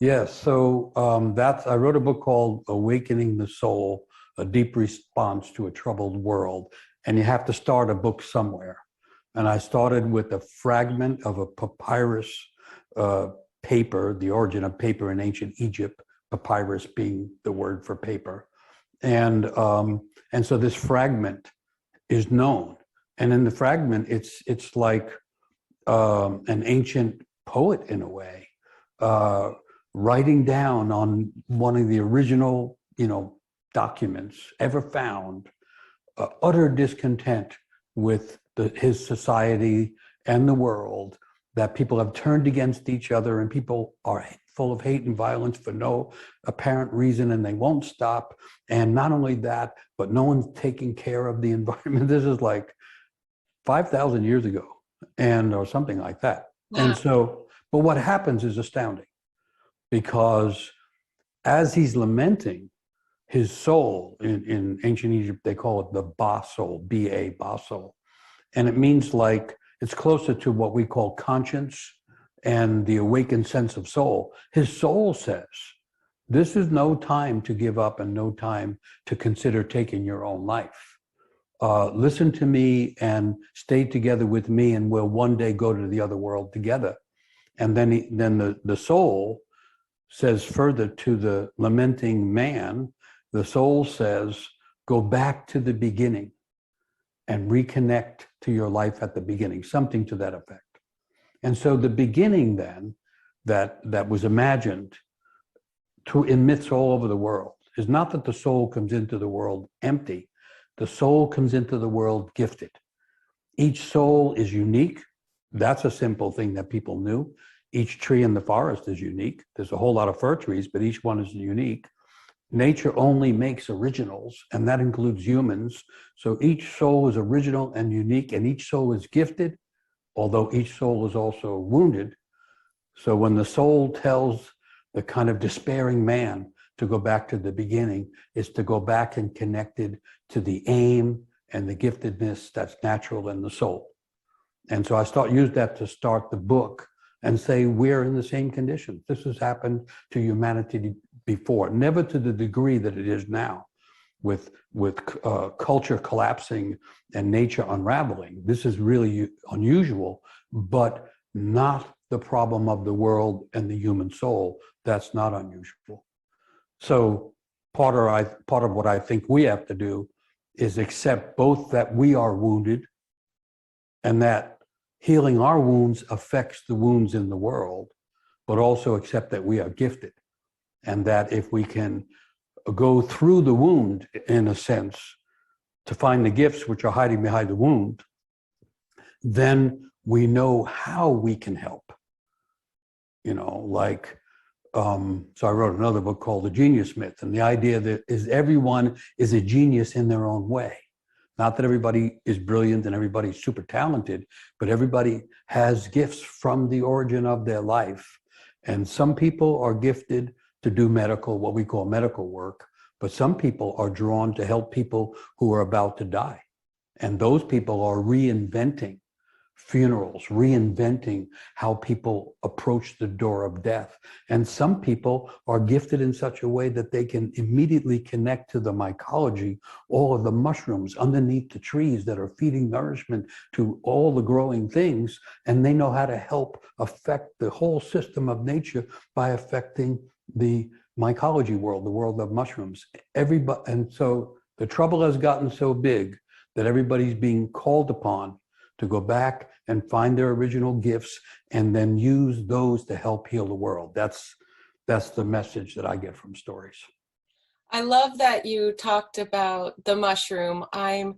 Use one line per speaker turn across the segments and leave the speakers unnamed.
Yes, so I wrote a book called Awakening the Soul, A Deep Response to a Troubled World. And you have to start a book somewhere. And I started with a fragment of a papyrus uh, paper, the origin of paper in ancient Egypt, papyrus being the word for paper. And so this fragment is known. And in the fragment, it's like an ancient poet in a way, uh, writing down on one of the original, documents ever found, utter discontent with his society and the world, that people have turned against each other and people are full of hate and violence for no apparent reason, and they won't stop. And not only that, but no one's taking care of the environment. This is like 5,000 years ago, and or something like that.
Wow.
And so, but what happens is astounding, because as he's lamenting, his soul in ancient Egypt, they call it the Ba soul, B-A, Ba soul. And it means, like, it's closer to what we call conscience and the awakened sense of soul. His soul says, this is no time to give up and no time to consider taking your own life. Listen to me and stay together with me, and we'll one day go to the other world together. And then the soul says further to the lamenting man, the soul says, go back to the beginning and reconnect to your life at the beginning, something to that effect. And so the beginning then, that was imagined in myths all over the world, is not that the soul comes into the world empty. The soul comes into the world gifted. Each soul is unique. That's a simple thing that people knew. Each tree in the forest is unique. There's a whole lot of fir trees, but each one is unique. Nature only makes originals, and that includes humans. So each soul is original and unique, and each soul is gifted, although each soul is also wounded. So when the soul tells the kind of despairing man to go back to the beginning, is to go back and connected to the aim and the giftedness that's natural in the soul. And so I use that to start the book and say, we're in the same conditions. This has happened to humanity before, never to the degree that it is now, with culture collapsing and nature unraveling. This is really unusual, but not the problem of the world and the human soul. That's not unusual. So part of what I think we have to do is accept both that we are wounded and that healing our wounds affects the wounds in the world, but also accept that we are gifted, and that if we can go through the wound, in a sense, to find the gifts which are hiding behind the wound, then we know how we can help. So I wrote another book called The Genius Myth, and the idea that everyone is a genius in their own way. Not that everybody is brilliant and everybody's super talented, but everybody has gifts from the origin of their life. And some people are gifted to do what we call medical work, but some people are drawn to help people who are about to die. And those people are reinventing funerals, reinventing how people approach the door of death. And some people are gifted in such a way that they can immediately connect to the mycology, all of the mushrooms underneath the trees that are feeding nourishment to all the growing things. And they know how to help affect the whole system of nature by affecting the mycology world, the world of mushrooms. And so the trouble has gotten so big that everybody's being called upon to go back and find their original gifts and then use those to help heal the world. That's the message that I get from stories.
I love that you talked about the mushroom. I'm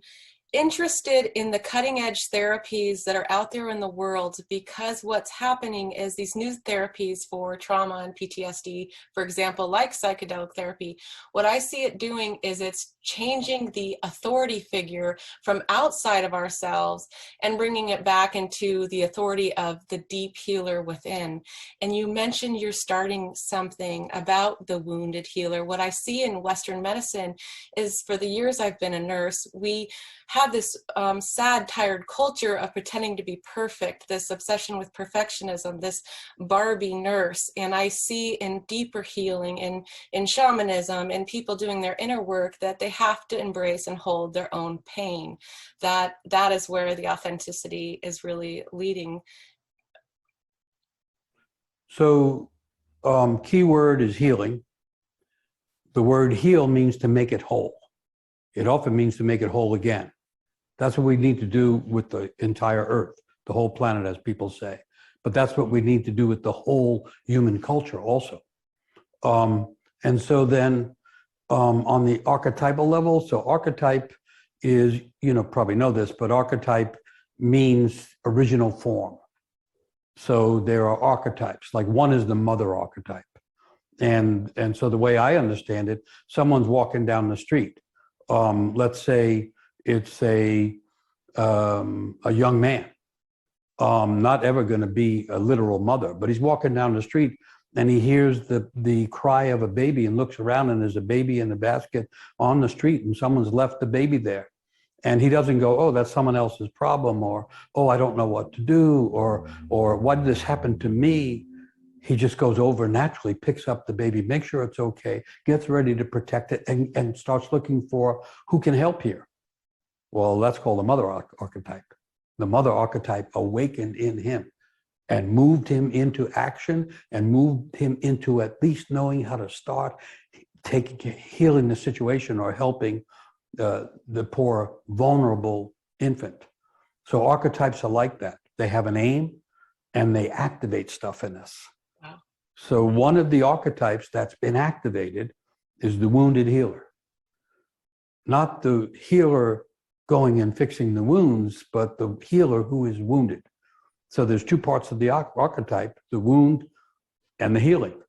interested in the cutting edge therapies that are out there in the world, because what's happening is these new therapies for trauma and PTSD, for example, like psychedelic therapy, what I see it doing is it's changing the authority figure from outside of ourselves and bringing it back into the authority of the deep healer within. And you mentioned you're starting something about the wounded healer. What I see in Western medicine is, for the years I've been a nurse, we have have this sad, tired culture of pretending to be perfect, this obsession with perfectionism, this Barbie nurse. And I see in deeper healing, in shamanism, and people doing their inner work, that they have to embrace and hold their own pain. That is where the authenticity is really leading.
So key word is healing. The word heal means to make it whole. It often means to make it whole again. That's what we need to do with the entire earth, the whole planet, as people say. But that's what we need to do with the whole human culture also. And so then on the archetypal level, so archetype is, probably know this, but archetype means original form. So there are archetypes, like one is the mother archetype. And so the way I understand it, someone's walking down the street. Let's say it's a young man, not ever going to be a literal mother, but he's walking down the street and he hears the cry of a baby and looks around and there's a baby in the basket on the street and someone's left the baby there. And he doesn't go, oh, that's someone else's problem, or, oh, I don't know what to do, or why did this happen to me? He just goes over naturally, picks up the baby, makes sure it's okay, gets ready to protect it, and starts looking for who can help here. Well, that's called the mother archetype. The mother archetype awakened in him and moved him into action and moved him into at least knowing how to start healing the situation or helping the poor, vulnerable infant. So archetypes are like that. They have an aim and they activate stuff in us.
Wow.
So one of the archetypes that's been activated is the wounded healer. Not the healer going and fixing the wounds, but the healer who is wounded. So there's two parts of the archetype, the wound and the healing.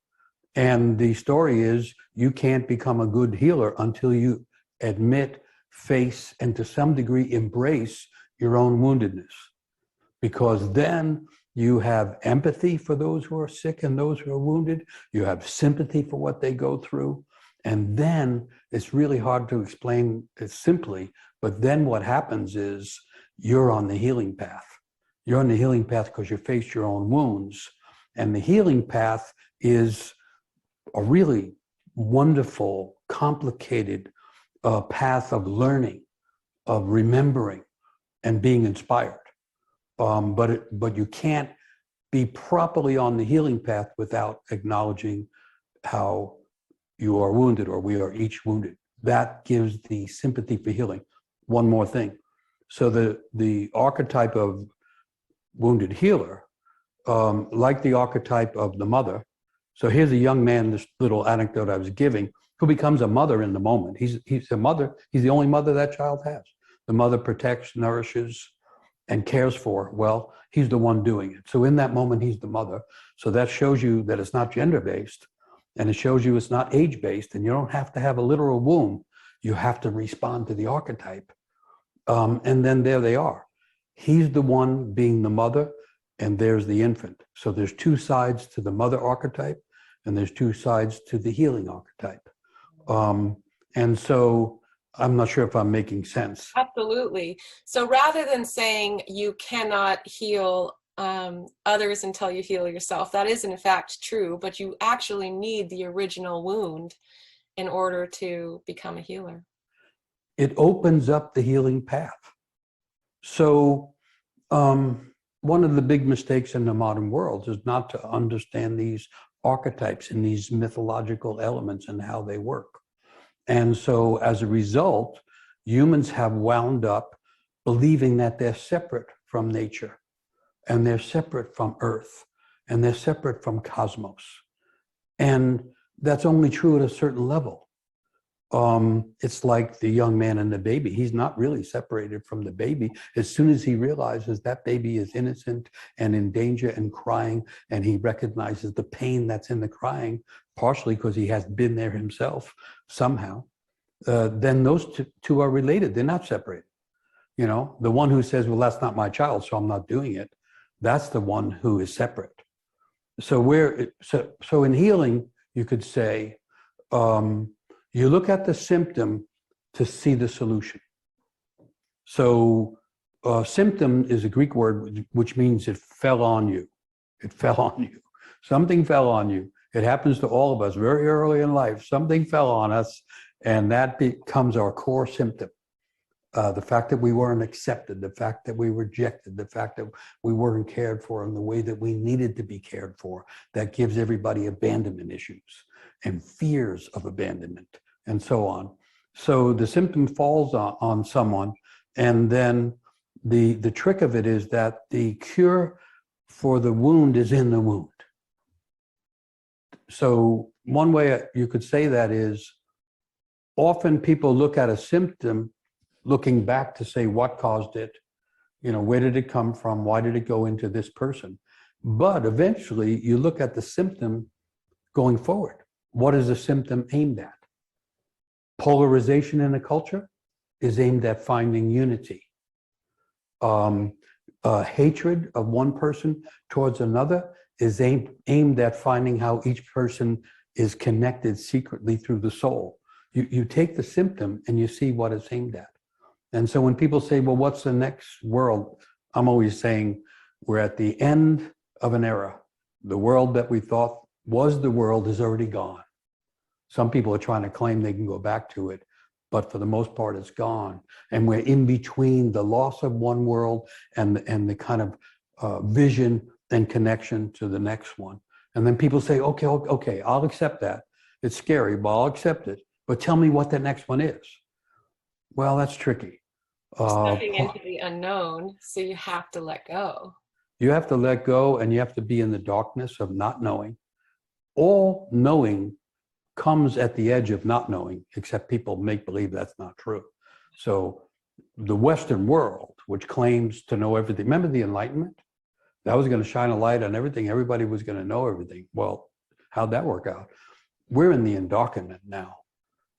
And the story is you can't become a good healer until you admit, face, and to some degree embrace your own woundedness. Because then you have empathy for those who are sick and those who are wounded. You have sympathy for what they go through. And then it's really hard to explain it simply, but then what happens is you're on the healing path. You're on the healing path because you face your own wounds. And the healing path is a really wonderful, complicated path of learning, of remembering, and being inspired. But you can't be properly on the healing path without acknowledging how you are wounded, or we are each wounded. That gives the sympathy for healing. One more thing. So the archetype of wounded healer, like the archetype of the mother. So here's a young man, this little anecdote I was giving, who becomes a mother in the moment. He's a mother. He's the only mother that child has. The mother protects, nourishes, and cares for. Well, he's the one doing it. So in that moment, he's the mother. So that shows you that it's not gender-based, and it shows you it's not age-based, and you don't have to have a literal womb. You have to respond to the archetype. And then there they are. He's the one being the mother, and there's the infant. So there's two sides to the mother archetype, and there's two sides to the healing archetype. And so I'm not sure if I'm making sense.
Absolutely. So rather than saying you cannot heal others until you heal yourself, that is in fact true, but you actually need the original wound in order to become a healer.
It opens up the healing path. So one of the big mistakes in the modern world is not to understand these archetypes and these mythological elements and how they work. And so as a result, humans have wound up believing that they're separate from nature, and they're separate from Earth, and they're separate from cosmos. And that's only true at a certain level. It's like the young man and the baby. He's not really separated from the baby. As soon as he realizes that baby is innocent and in danger and crying, and he recognizes the pain that's in the crying, partially because he has been there himself somehow, then those two are related. They're not separated. You know, the one who says, well, that's not my child, so I'm not doing it, that's the one who is separate. So in healing, you could say, you look at the symptom to see the solution. So symptom is a Greek word which means it fell on you. It fell on you. Something fell on you. It happens to all of us very early in life. Something fell on us, and that becomes our core symptom. The fact that we weren't accepted, the fact that we were rejected, the fact that we weren't cared for in the way that we needed to be cared for, that gives everybody abandonment issues and fears of abandonment and so on. So the symptom falls on someone, and then the trick of it is that the cure for the wound is in the wound. So one way you could say that is, often people look at a symptom looking back to say what caused it, where did it come from, why did it go into this person? But eventually you look at the symptom going forward. What is the symptom aimed at? Polarization in a culture is aimed at finding unity. Hatred of one person towards another is aimed at finding how each person is connected secretly through the soul. You take the symptom and you see what it's aimed at. And so when people say, well, what's the next world? I'm always saying we're at the end of an era. The world that we thought was the world is already gone. Some people are trying to claim they can go back to it, but for the most part, it's gone. And we're in between the loss of one world and the kind of vision and connection to the next one. And then people say, okay, I'll accept that. It's scary, but I'll accept it. But tell me what the next one is. Well, that's tricky.
Stepping into the unknown, so you have to let go.
You have to let go, and you have to be in the darkness of not knowing. All knowing comes at the edge of not knowing, except people make believe that's not true. So the Western world, which claims to know everything, remember the Enlightenment? That was going to shine a light on everything. Everybody was going to know everything. Well, how'd that work out? We're in the endarkenment now.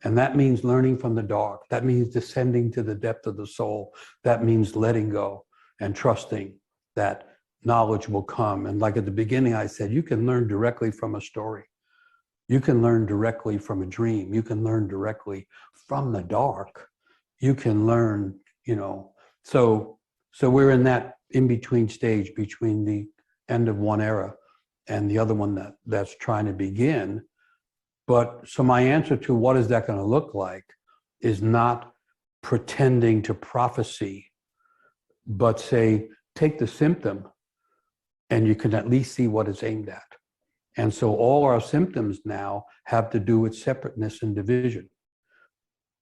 And that means learning from the dark. That means descending to the depth of the soul. That means letting go and trusting that knowledge will come. And like at the beginning, I said, you can learn directly from a story. You can learn directly from a dream. You can learn directly from the dark. You can learn, so we're in that in-between stage between the end of one era and the other one that's trying to begin. But so my answer to what is that going to look like is not pretending to prophecy, but say, take the symptom and you can at least see what it's aimed at. And so all our symptoms now have to do with separateness and division,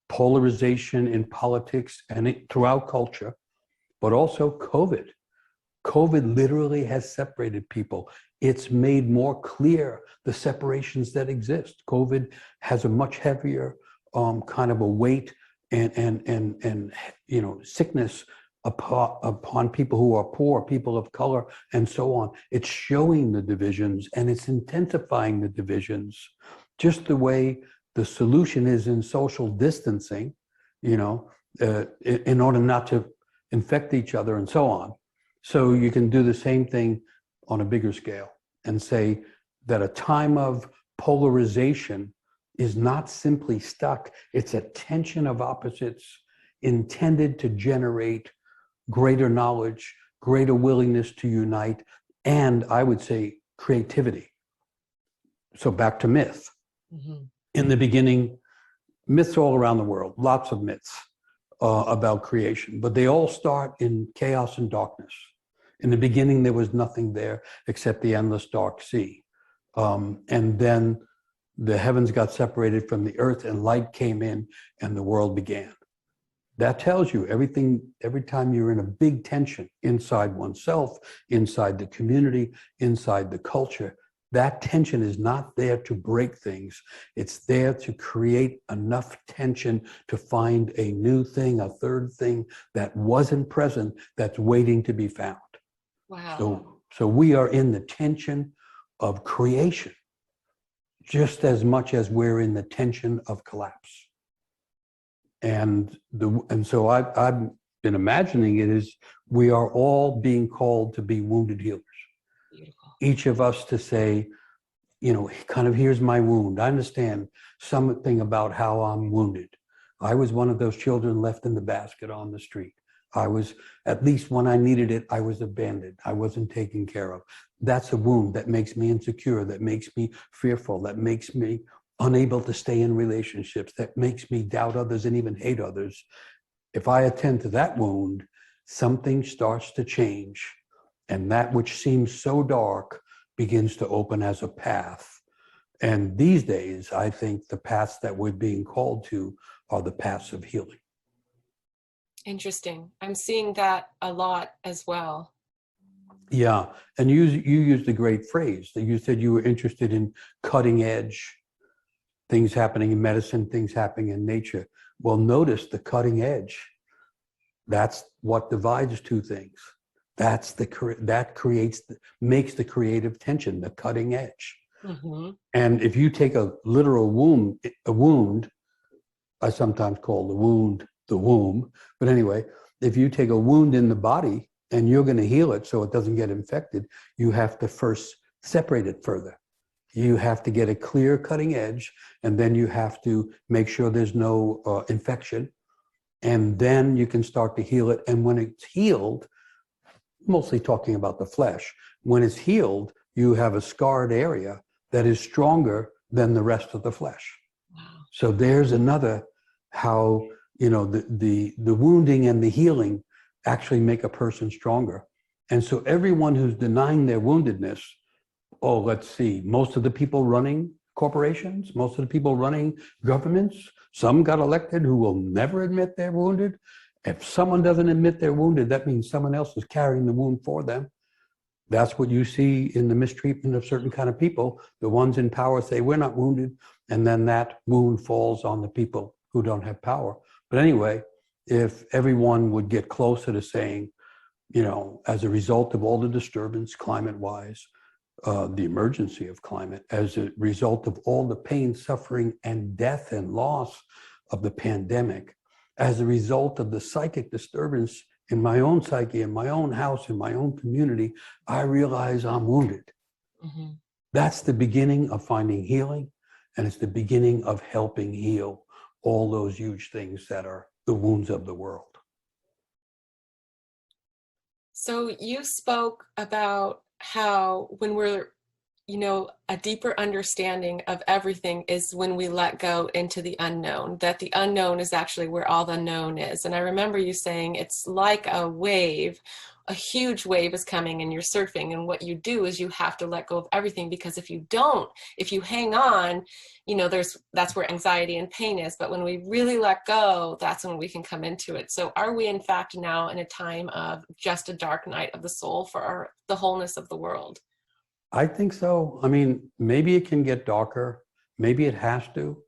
polarization in politics and throughout culture, but also COVID. COVID literally has separated people. It's made more clear the separations that exist. COVID has a much heavier kind of a weight and sickness upon people who are poor, people of color, and so on. It's showing the divisions and it's intensifying the divisions, just the way the solution is in social distancing, in order not to infect each other and so on. So you can do the same thing on a bigger scale and say that a time of polarization is not simply stuck. It's a tension of opposites intended to generate greater knowledge, greater willingness to unite, and I would say creativity. So back to myth. Mm-hmm. In the beginning, myths all around the world, lots of myths about creation, but they all start in chaos and darkness. In the beginning, there was nothing there except the endless dark sea. And then the heavens got separated from the earth and light came in and the world began. That tells you everything. Every time you're in a big tension inside oneself, inside the community, inside the culture, that tension is not there to break things. It's there to create enough tension to find a new thing, a third thing that wasn't present, that's waiting to be found.
Wow.
So we are in the tension of creation just as much as we're in the tension of collapse. And so I've been imagining it as we are all being called to be wounded healers. Beautiful. Each of us to say, kind of, here's my wound. I understand something about how I'm wounded. I was one of those children left in the basket on the street. I was, at least when I needed it, I was abandoned. I wasn't taken care of. That's a wound that makes me insecure, that makes me fearful, that makes me unable to stay in relationships, that makes me doubt others and even hate others. If I attend to that wound, something starts to change. And that which seems so dark begins to open as a path. And these days, I think the paths that we're being called to are the paths of healing.
Interesting. I'm seeing that a lot as well.
Yeah, and you used a great phrase that you said you were interested in cutting edge things happening in medicine, things happening in nature. Well, notice the cutting edge. That's what divides two things. That makes the creative tension, the cutting edge.
Mm-hmm.
And if you take a literal wound, I sometimes call the wound the womb, but anyway, if you take a wound in the body and you're going to heal it so it doesn't get infected, you have to first separate it further. You have to get a clear cutting edge, and then you have to make sure there's no infection, and then you can start to heal it. And when it's healed, mostly talking about the flesh, when it's healed, you have a scarred area that is stronger than the rest of the flesh.
Wow.
So there's another how, the wounding and the healing actually make a person stronger. And so everyone who's denying their woundedness, let's see, most of the people running corporations, most of the people running governments, some got elected who will never admit they're wounded. If someone doesn't admit they're wounded, that means someone else is carrying the wound for them. That's what you see in the mistreatment of certain kind of people. The ones in power say, we're not wounded, and then that wound falls on the people who don't have power. But anyway, if everyone would get closer to saying, as a result of all the disturbance climate-wise, the emergency of climate, as a result of all the pain, suffering, and death and loss of the pandemic, as a result of the psychic disturbance in my own psyche, in my own house, in my own community, I realize I'm wounded.
Mm-hmm.
That's the beginning of finding healing, and it's the beginning of helping heal all those huge things that are the wounds of the world.
So you spoke about how when we're, a deeper understanding of everything is when we let go into the unknown, that the unknown is actually where all the known is. And I remember you saying it's like a wave, a huge wave is coming and you're surfing. And what you do is you have to let go of everything, because if you don't, if you hang on, that's where anxiety and pain is. But when we really let go, that's when we can come into it. So are we in fact now in a time of just a dark night of the soul for the wholeness of the world?
I think so. Maybe it can get darker. Maybe it has to.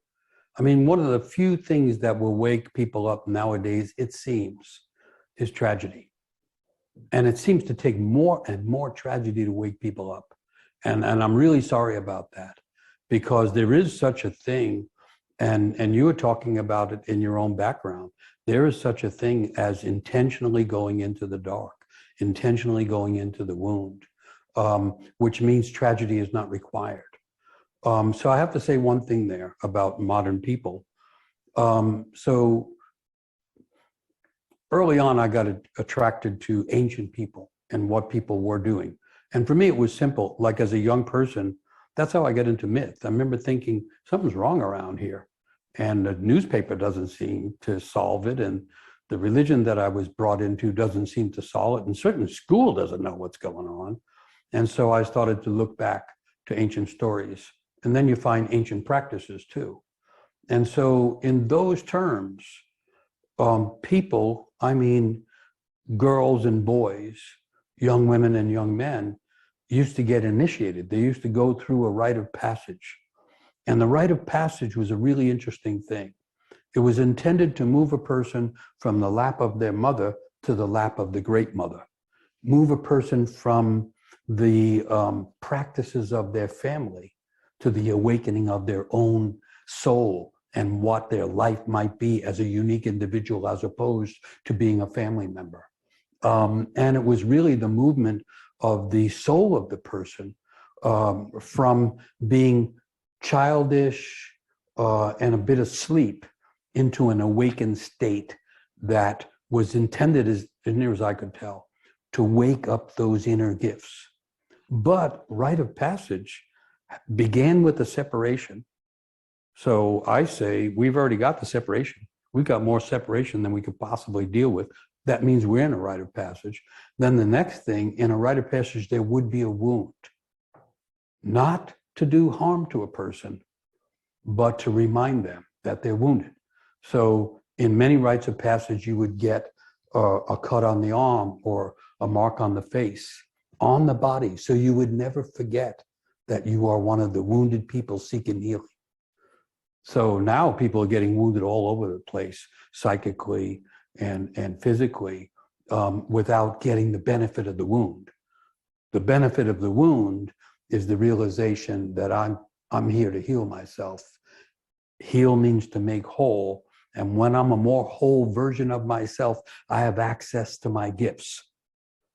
One of the few things that will wake people up nowadays, it seems, is tragedy. And it seems to take more and more tragedy to wake people up. And I'm really sorry about that, because there is such a thing, and you were talking about it in your own background, there is such a thing as intentionally going into the dark, intentionally going into the wound. Which means tragedy is not required. So I have to say one thing there about modern people. So early on, I got attracted to ancient people and what people were doing. And for me, it was simple. Like as a young person, that's how I got into myth. I remember thinking, something's wrong around here. And the newspaper doesn't seem to solve it. And the religion that I was brought into doesn't seem to solve it. And certainly school doesn't know what's going on. And so I started to look back to ancient stories. And then you find ancient practices too. And so in those terms, people, girls and boys, young women and young men, used to get initiated. They used to go through a rite of passage. And the rite of passage was a really interesting thing. It was intended to move a person from the lap of their mother to the lap of the great mother. Move a person from the practices of their family to the awakening of their own soul and what their life might be as a unique individual as opposed to being a family member. And it was really the movement of the soul of the person from being childish and a bit asleep into an awakened state that was intended, as near as I could tell, to wake up those inner gifts. But rite of passage began with the separation. So I say, we've already got the separation. We've got more separation than we could possibly deal with. That means we're in a rite of passage. Then the next thing, in a rite of passage, there would be a wound. Not to do harm to a person, but to remind them that they're wounded. So in many rites of passage, you would get a cut on the arm or a mark on the face, on the body. So you would never forget that you are one of the wounded people seeking healing. So now people are getting wounded all over the place, psychically and physically, without getting the benefit of the wound. The benefit of the wound is the realization that I'm here to heal myself. Heal means to make whole. And when I'm a more whole version of myself, I have access to my gifts,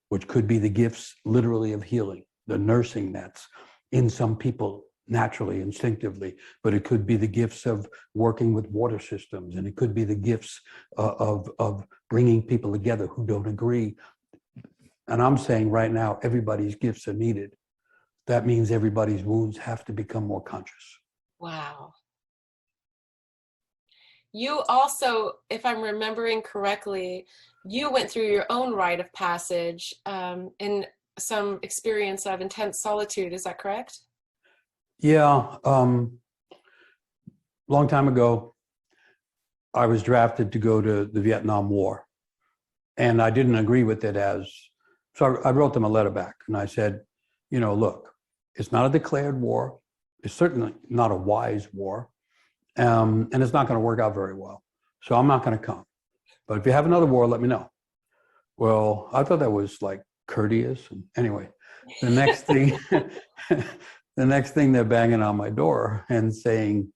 which could be the gifts literally of healing, the nursing that's in some people naturally, instinctively, but it could be the gifts of working with water systems, and it could be the gifts of bringing people together who don't agree. And I'm saying right now, everybody's gifts are needed. That means everybody's wounds have to become more conscious.
Wow. You also, if I'm remembering correctly, you went through your own rite of passage in some experience of intense solitude. Is that correct?
Yeah. Long time ago, I was drafted to go to the Vietnam War. And I didn't agree with it so I wrote them a letter back. And I said, look, it's not a declared war. It's certainly not a wise war. And it's not going to work out very well. So I'm not going to come. But if you have another war, let me know. Well, I thought that was like courteous. And anyway, the next thing, they're banging on my door and saying,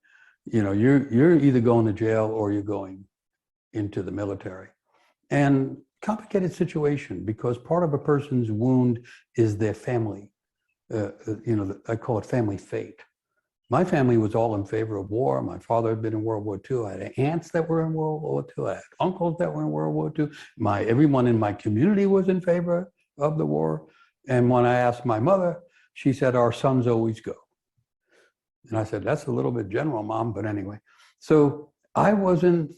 you're either going to jail or you're going into the military. And complicated situation, because part of a person's wound is their family. I call it family fate. My family was all in favor of war. My father had been in World War II. I had aunts that were in World War II. I had uncles that were in World War II. Everyone in my community was in favor of the war. And when I asked my mother, she said, our sons always go. And I said, that's a little bit general, Mom, but anyway. So I wasn't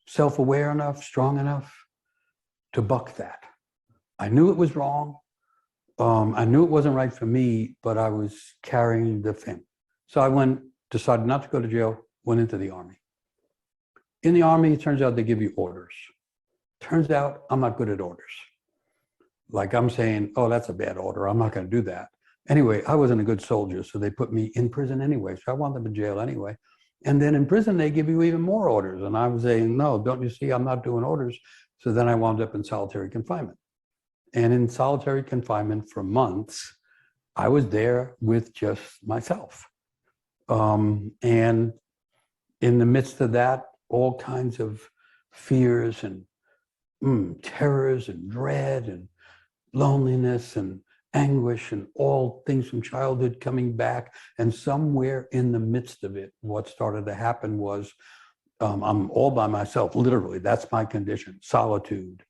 self-aware enough, strong enough to buck that. I knew it was wrong. I knew it wasn't right for me, but I was carrying the family. So I decided not to go to jail, went into the Army. In the Army, it turns out they give you orders. Turns out I'm not good at orders. Like I'm saying, oh, that's a bad order. I'm not going to do that. Anyway, I wasn't a good soldier, so they put me in prison anyway. So I wound up in jail anyway. And then in prison, they give you even more orders. And I was saying, no, don't you see, I'm not doing orders. So then I wound up in solitary confinement. And in solitary confinement for months, I was there with just myself. And in the midst of that, all kinds of fears and terrors and dread and loneliness and anguish and all things from childhood coming back. And somewhere in the midst of it, what started to happen was I'm all by myself, literally. That's my condition, solitude.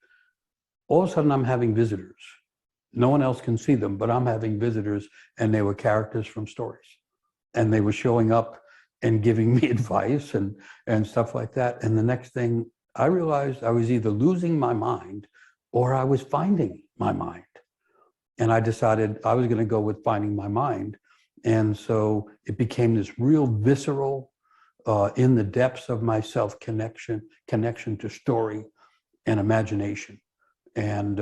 All of a sudden, I'm having visitors. No one else can see them, but I'm having visitors, and they were characters from stories. And they were showing up and giving me advice and stuff like that. And the next thing, I realized I was either losing my mind or I was finding my mind. And I decided I was going to go with finding my mind. And so it became this real visceral, in the depths of myself, connection to story and imagination. And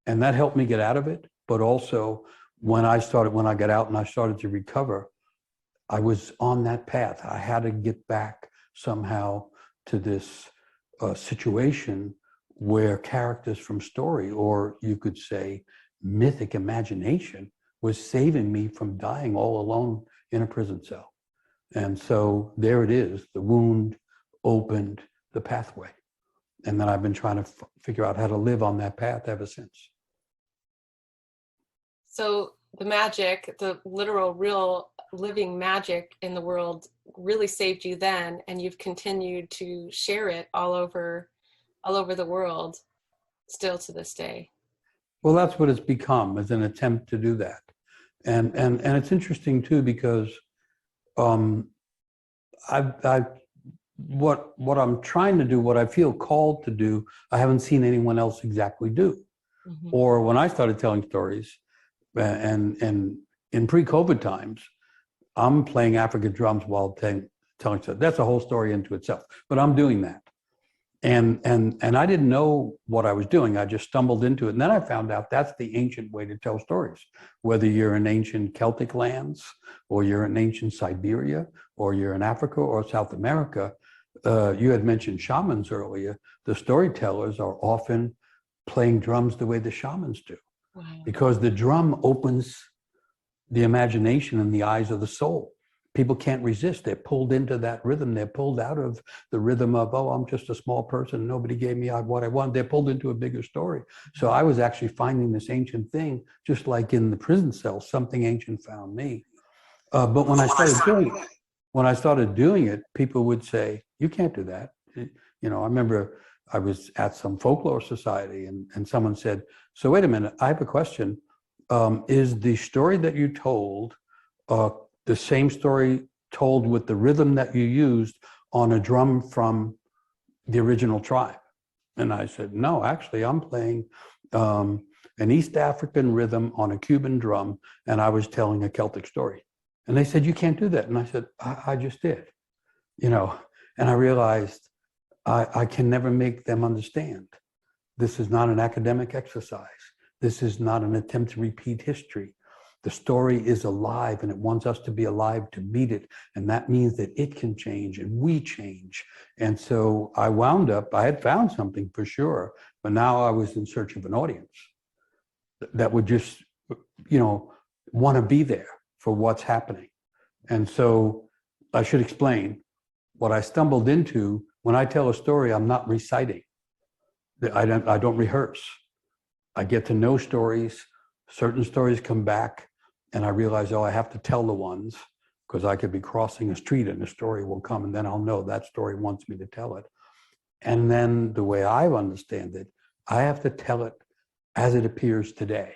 that helped me get out of it. But also when I got out and I started to recover, I was on that path. I had to get back somehow to this situation where characters from story, or you could say mythic imagination, was saving me from dying all alone in a prison cell. And so there it is. The wound opened the pathway. And then I've been trying to figure out how to live on that path ever since.
So the magic, the literal, real living magic in the world really saved you then, and you've continued to share it all over all over the world still to this day.
Well, that's what it's become, as an attempt to do that. And it's interesting too, because um, I what I'm trying to do, what I feel called to do, I haven't seen anyone else exactly do.
Mm-hmm.
Or when I started telling stories, and in pre-COVID times, I'm playing African drums while telling stories. That's a whole story into itself, but I'm doing that. And I didn't know what I was doing. I just stumbled into it. And then I found out that's the ancient way to tell stories. Whether you're in ancient Celtic lands, or you're in ancient Siberia, or you're in Africa or South America, you had mentioned shamans earlier. The storytellers are often playing drums the way the shamans do.
Wow.
Because the drum opens the imagination and the eyes of the soul. People can't resist. They're pulled into that rhythm. They're pulled out of the rhythm of, oh, I'm just a small person. Nobody gave me what I want. They're pulled into a bigger story. So I was actually finding this ancient thing, just like in the prison cell, something ancient found me. But when I started doing it, people would say, you can't do that. You know, I remember I was at some folklore society, and someone said, so wait a minute, I have a question. Is the story that you told the same story told with the rhythm that you used on a drum from the original tribe? And I said, no, actually, I'm playing an East African rhythm on a Cuban drum, and I was telling a Celtic story. And they said, you can't do that. And I said, I just did, you know. And I realized I can never make them understand. This is not an academic exercise. This is not an attempt to repeat history. The story is alive, and it wants us to be alive to meet it. And that means that it can change and we change. And so I had found something for sure, but now I was in search of an audience that would just, you know, want to be there for what's happening. And so I should explain what I stumbled into. When I tell a story, I'm not reciting. I don't rehearse. I get to know stories. Certain stories come back, and I realize, oh, I have to tell the ones, because I could be crossing a street and a story will come, and then I'll know that story wants me to tell it. And then the way I understand it, I have to tell it as it appears today,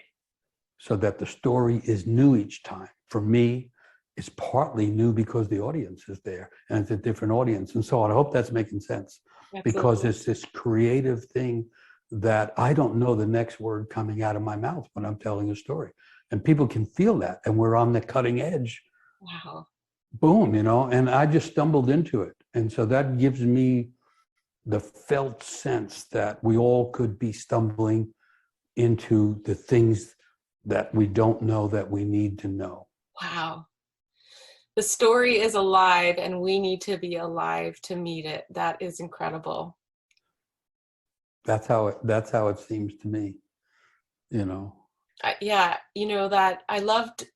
so that the story is new each time. For me, it's partly new because the audience is there, and it's a different audience, and so on. I hope that's making sense. Absolutely. Because it's this creative thing that I don't know the next word coming out of my mouth when I'm telling a story. And people can feel that, and we're on the cutting edge.
Wow.
Boom, you know, and I just stumbled into it. And so that gives me the felt sense that we all could be stumbling into the things that we don't know that we need to know.
Wow. The story is alive, and we need to be alive to meet it. That is incredible.
That's how it seems to me, you know.
Yeah, you know, that I loved,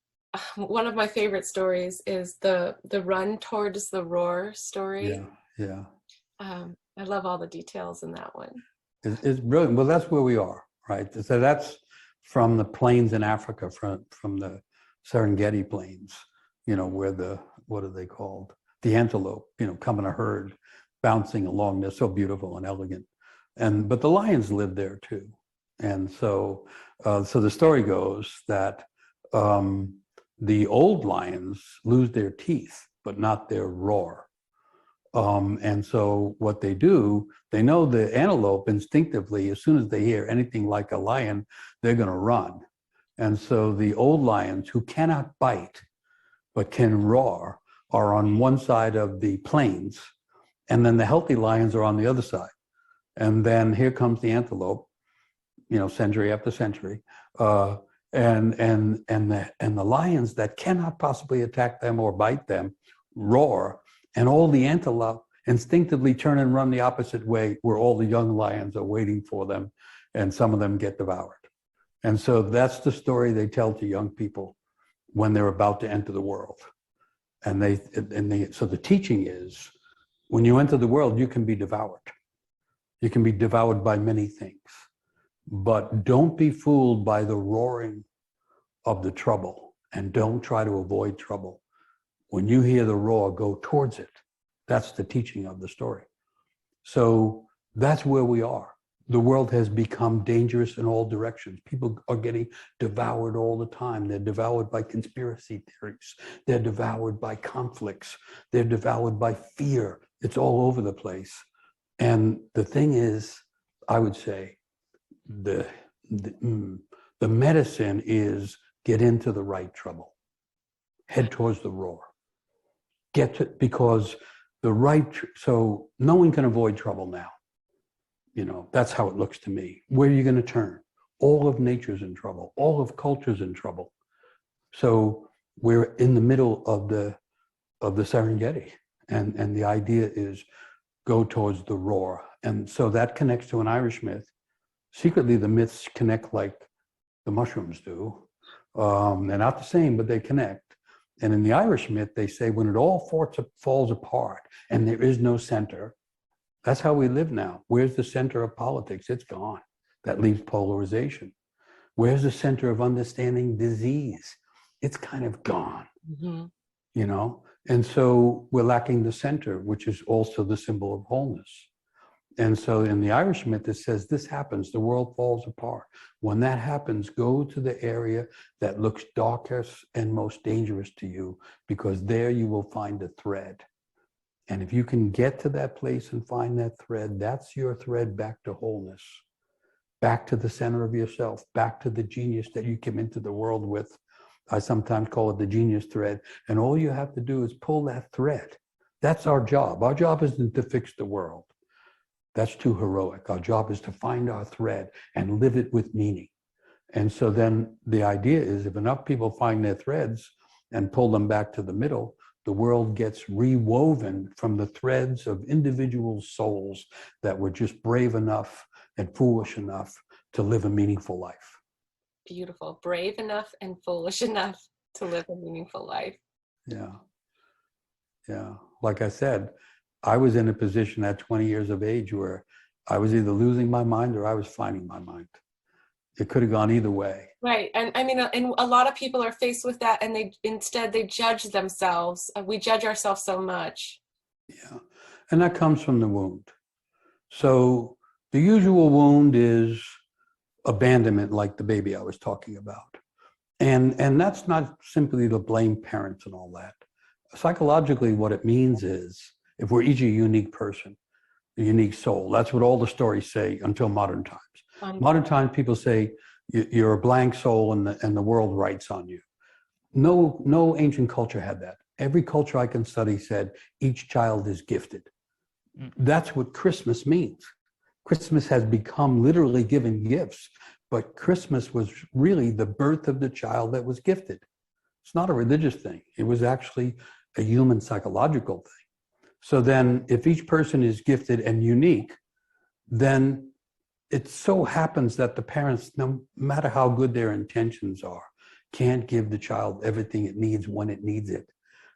one of my favorite stories is the run towards the roar story.
Yeah.
I love all the details in that one.
It's brilliant. Well, that's where we are, right? So that's from the plains in Africa, from the Serengeti plains, you know, where what are they called? The antelope, you know, come in a herd, bouncing along. They're so beautiful and elegant. But the lions live there too. And so the story goes that the old lions lose their teeth, but not their roar. And so what they do, they know the antelope instinctively, as soon as they hear anything like a lion, they're going to run. And so the old lions, who cannot bite, but can roar, are on one side of the plains. And then the healthy lions are on the other side. And then here comes the antelope, you know, century after century. And the lions that cannot possibly attack them or bite them roar. And all the antelope instinctively turn and run the opposite way, where all the young lions are waiting for them, and some of them get devoured. And so that's the story they tell to young people when they're about to enter the world. And so the teaching is, when you enter the world, you can be devoured. You can be devoured by many things, but don't be fooled by the roaring of the trouble, and don't try to avoid trouble. When you hear the roar, go towards it. That's the teaching of the story. So That's where we are. The world has become dangerous in all directions. People are getting devoured all the time. They're devoured by conspiracy theories. They're devoured by conflicts. They're devoured by fear. It's all over the place. And the thing is, I would say, the medicine is get into the right trouble. Head towards the roar. Get to, because the right, so no one can avoid trouble now. You know, that's how it looks to me. Where are you going to turn? All of nature's in trouble. All of culture's in trouble. So we're in the middle of the Serengeti. And the idea is go towards the roar. And so that connects to an Irish myth. Secretly, the myths connect like the mushrooms do. They're not the same, but they connect. And in the Irish myth, they say when it all falls apart and there is no center, that's how we live now. Where's the center of politics? It's gone. That leaves polarization. Where's the center of understanding disease? It's kind of gone, you know? And so we're lacking the center, which is also the symbol of wholeness. And so in the Irish myth, it says this happens, the world falls apart. When that happens, go to the area that looks darkest and most dangerous to you, because there you will find a thread. And if you can get to that place and find that thread, that's your thread back to wholeness, back to the center of yourself, back to the genius that you came into the world with. I sometimes call it the genius thread. And all you have to do is pull that thread. That's our job. Our job isn't to fix the world. That's too heroic. Our job is to find our thread and live it with meaning. And so then the idea is if enough people find their threads and pull them back to the middle, the world gets rewoven from the threads of individual souls that were just brave enough and foolish enough to live a meaningful life.
Beautiful. Brave enough and foolish enough to live a meaningful life.
Yeah. Yeah. Like I said, I was in a position at 20 years of age where I was either losing my mind or I was finding my mind. It could have gone either way.
Right. And I mean, and a lot of people are faced with that and they judge themselves. We judge ourselves so much.
Yeah. And that comes from the wound. So the usual wound is abandonment, like the baby I was talking about. And that's not simply to blame parents and all that. Psychologically, what it means is if we're each a unique person, a unique soul, that's what all the stories say until modern times. Modern times, people say you're a blank soul and the world writes on you. No ancient culture had that. Every culture I can study said each child is gifted. That's what Christmas means. Christmas has become literally giving gifts, but Christmas was really the birth of the child that was gifted. It's not a religious thing. It was actually a human psychological thing. So then if each person is gifted and unique, then it so happens that the parents, no matter how good their intentions are, can't give the child everything it needs when it needs it.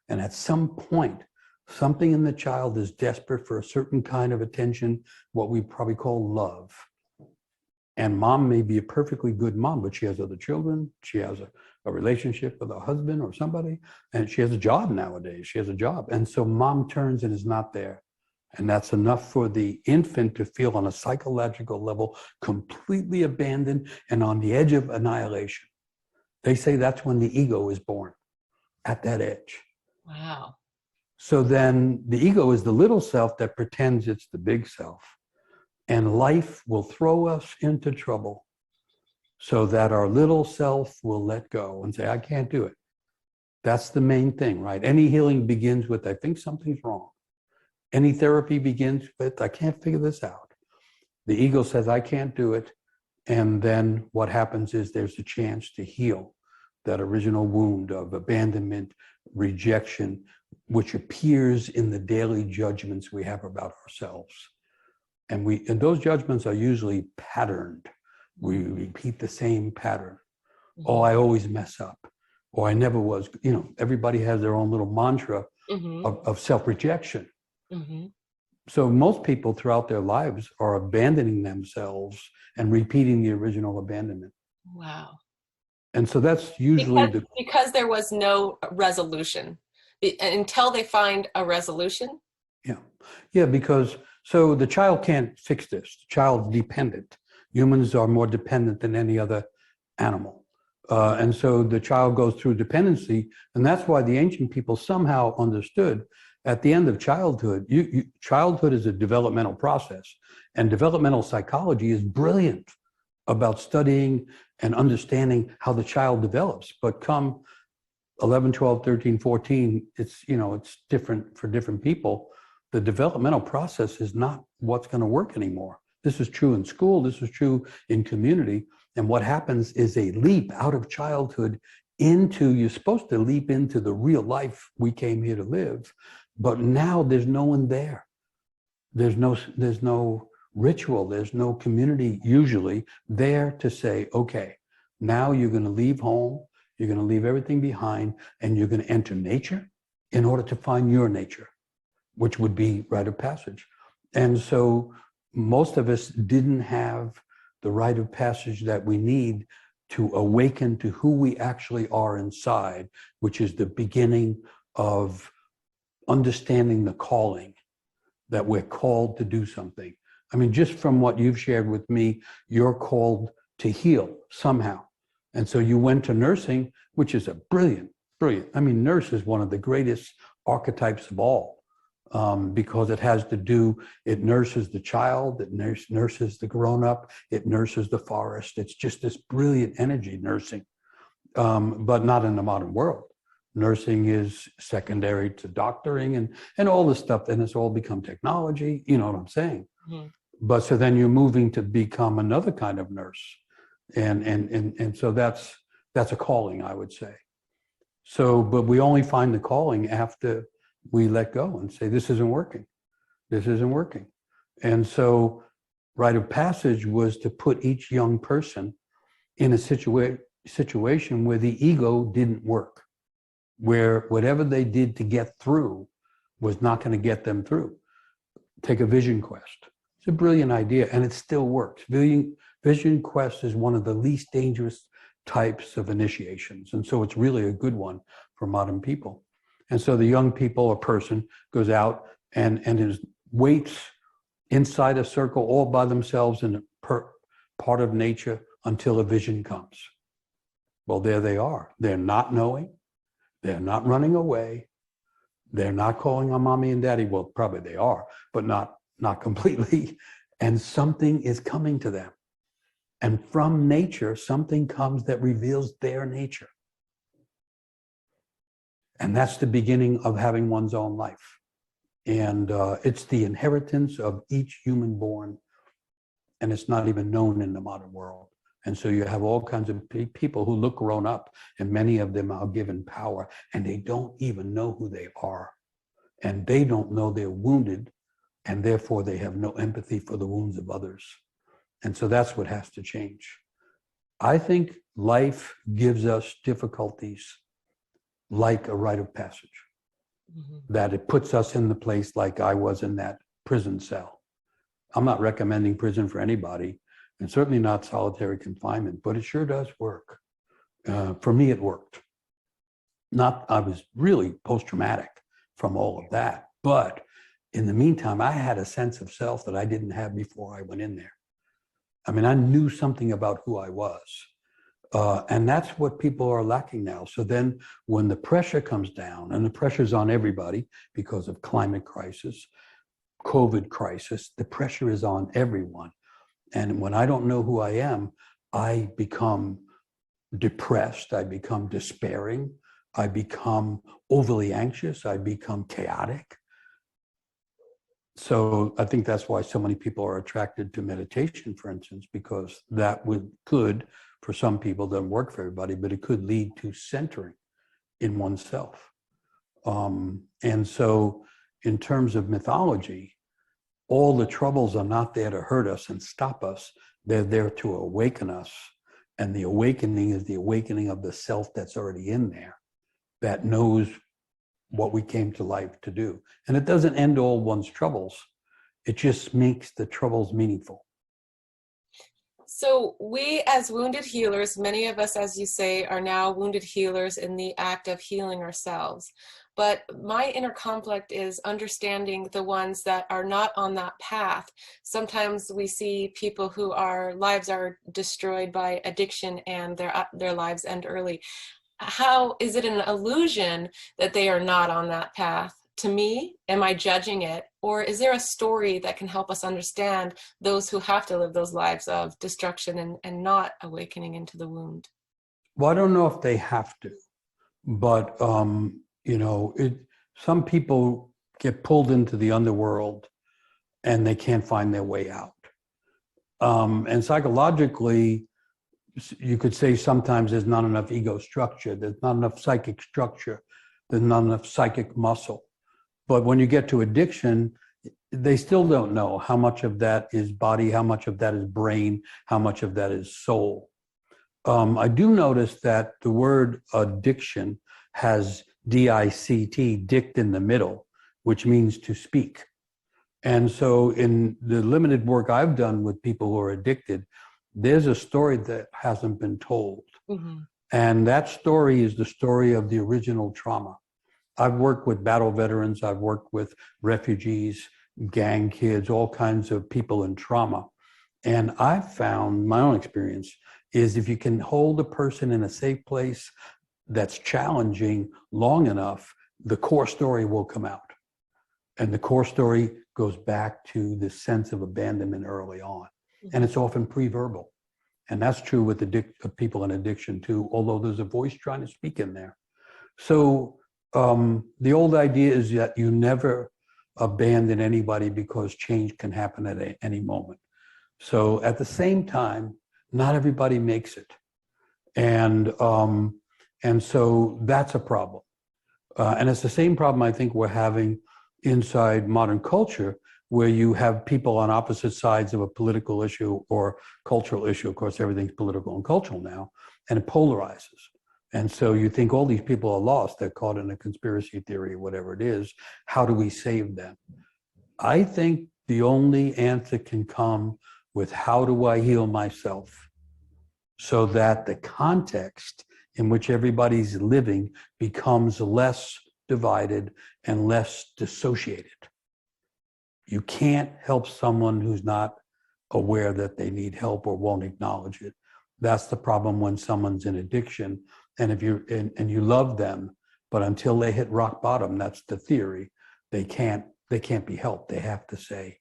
And at some point, something in the child is desperate for a certain kind of attention, what we probably call love. And mom may be a perfectly good mom, but she has other children. She has a relationship with a husband or somebody, and she has a job nowadays. She has a job. And so mom turns and is not there. And that's enough for the infant to feel on a psychological level completely abandoned and on the edge of annihilation. They say that's when the ego is born, at that edge.
Wow.
So then the ego is the little self that pretends it's the big self. And life will throw us into trouble so that our little self will let go and say, I can't do it. That's the main thing, right? Any healing begins with, I think something's wrong. Any therapy begins with, I can't figure this out. The ego says, I can't do it. And then what happens is there's a chance to heal that original wound of abandonment, rejection, which appears in the daily judgments we have about ourselves. And those judgments are usually patterned. We repeat the same pattern. Oh, I always mess up. Or I never was, everybody has their own little mantra of self-rejection. So most people throughout their lives are abandoning themselves and repeating the original abandonment.
Wow.
And so that's usually
because there was no resolution until they find a resolution.
Yeah, because So the child can't fix this. The child's dependent. Humans are more dependent than any other animal. And so the child goes through dependency. And that's why the ancient people somehow understood at the end of childhood, childhood is a developmental process. And developmental psychology is brilliant about studying and understanding how the child develops. But come 11, 12, 13, 14, it's, it's different for different people. The developmental process is not what's going to work anymore. This is true in school. This is true in community. And what happens is a leap out of childhood you're supposed to leap into the real life we came here to live. But now there's no one there. There's no ritual. There's no community usually there to say, okay, now you're going to leave home. You're going to leave everything behind and you're going to enter nature in order to find your nature, which would be rite of passage. And so most of us didn't have the rite of passage that we need to awaken to who we actually are inside, which is the beginning of understanding the calling, that we're called to do something. I mean, just from what you've shared with me, you're called to heal somehow. And so you went to nursing, which is a brilliant. I mean, nurse is one of the greatest archetypes of all, because it nurses the child, it nurses the grown-up, it nurses the forest. It's just this brilliant energy, nursing, but not in the modern world. Nursing is secondary to doctoring and all this stuff, and it's all become technology, you know what I'm saying? Mm-hmm. But so then you're moving to become another kind of nurse. And so that's a calling, I would say. So, but we only find the calling after we let go and say, this isn't working. This isn't working. And so rite of passage was to put each young person in a situation where the ego didn't work, where whatever they did to get through was not going to get them through. Take a vision quest. It's a brilliant idea, and it still works. Vision quest is one of the least dangerous types of initiations, and so it's really a good one for modern people. And so the young people or person goes out and waits inside a circle all by themselves in a part of nature until a vision comes. Well, there they are. They're not knowing. They're not running away. They're not calling on mommy and daddy. Well, probably they are, but not completely. And something is coming to them. And from nature, something comes that reveals their nature. And that's the beginning of having one's own life. And it's the inheritance of each human born. And it's not even known in the modern world. And so you have all kinds of people who look grown up, and many of them are given power, and they don't even know who they are. And they don't know they're wounded, and therefore they have no empathy for the wounds of others. And so that's what has to change. I think life gives us difficulties like a rite of passage, that it puts us in the place like I was in that prison cell. I'm not recommending prison for anybody, and certainly not solitary confinement, but it sure does work. For me, it worked. I was really post-traumatic from all of that, but in the meantime, I had a sense of self that I didn't have before I went in there. I mean, I knew something about who I was. And that's what people are lacking now. So then when the pressure comes down, and the pressure's on everybody because of climate crisis, COVID crisis, the pressure is on everyone. And when I don't know who I am, I become depressed, I become despairing, I become overly anxious, I become chaotic. So I think that's why so many people are attracted to meditation, for instance, because that could, for some people, doesn't work for everybody, but it could lead to centering in oneself. And so in terms of mythology, all the troubles are not there to hurt us and stop us. They're there to awaken us. And the awakening is the awakening of the self that's already in there, that knows what we came to life to do. And it doesn't end all one's troubles. It just makes the troubles meaningful.
So we, as wounded healers, many of us, as you say, are now wounded healers in the act of healing ourselves. But my inner conflict is understanding the ones that are not on that path. Sometimes we see people who our lives are destroyed by addiction and their lives end early. How is it an illusion that they are not on that path? To me, am I judging it? Or is there a story that can help us understand those who have to live those lives of destruction and not awakening into the wound?
Well, I don't know if they have to, but some people get pulled into the underworld and they can't find their way out. And psychologically, you could say sometimes there's not enough ego structure, there's not enough psychic structure, there's not enough psychic muscle. But when you get to addiction, they still don't know how much of that is body, how much of that is brain, how much of that is soul. I do notice that the word addiction has D-I-C-T, dict in the middle, which means to speak. And so in the limited work I've done with people who are addicted, there's a story that hasn't been told. Mm-hmm. And that story is the story of the original trauma. I've worked with battle veterans, I've worked with refugees, gang kids, all kinds of people in trauma. And I've found, my own experience, is if you can hold a person in a safe place that's challenging long enough, the core story will come out. And the core story goes back to the sense of abandonment early on. And it's often pre-verbal. And that's true with people in addiction too, although there's a voice trying to speak in there. So the old idea is that you never abandon anybody because change can happen at any moment. So at the same time, not everybody makes it. And so that's a problem. And it's the same problem I think we're having inside modern culture, where you have people on opposite sides of a political issue or cultural issue. Of course, everything's political and cultural now, and it polarizes. And so you think all these people are lost, they're caught in a conspiracy theory, whatever it is. How do we save them? I think the only answer can come with how do I heal myself so that the context in which everybody's living becomes less divided and less dissociated. You can't help someone who's not aware that they need help or won't acknowledge it. That's the problem when someone's in addiction. And if you and you love them, but until they hit rock bottom, that's the theory, they can't be helped. They have to say,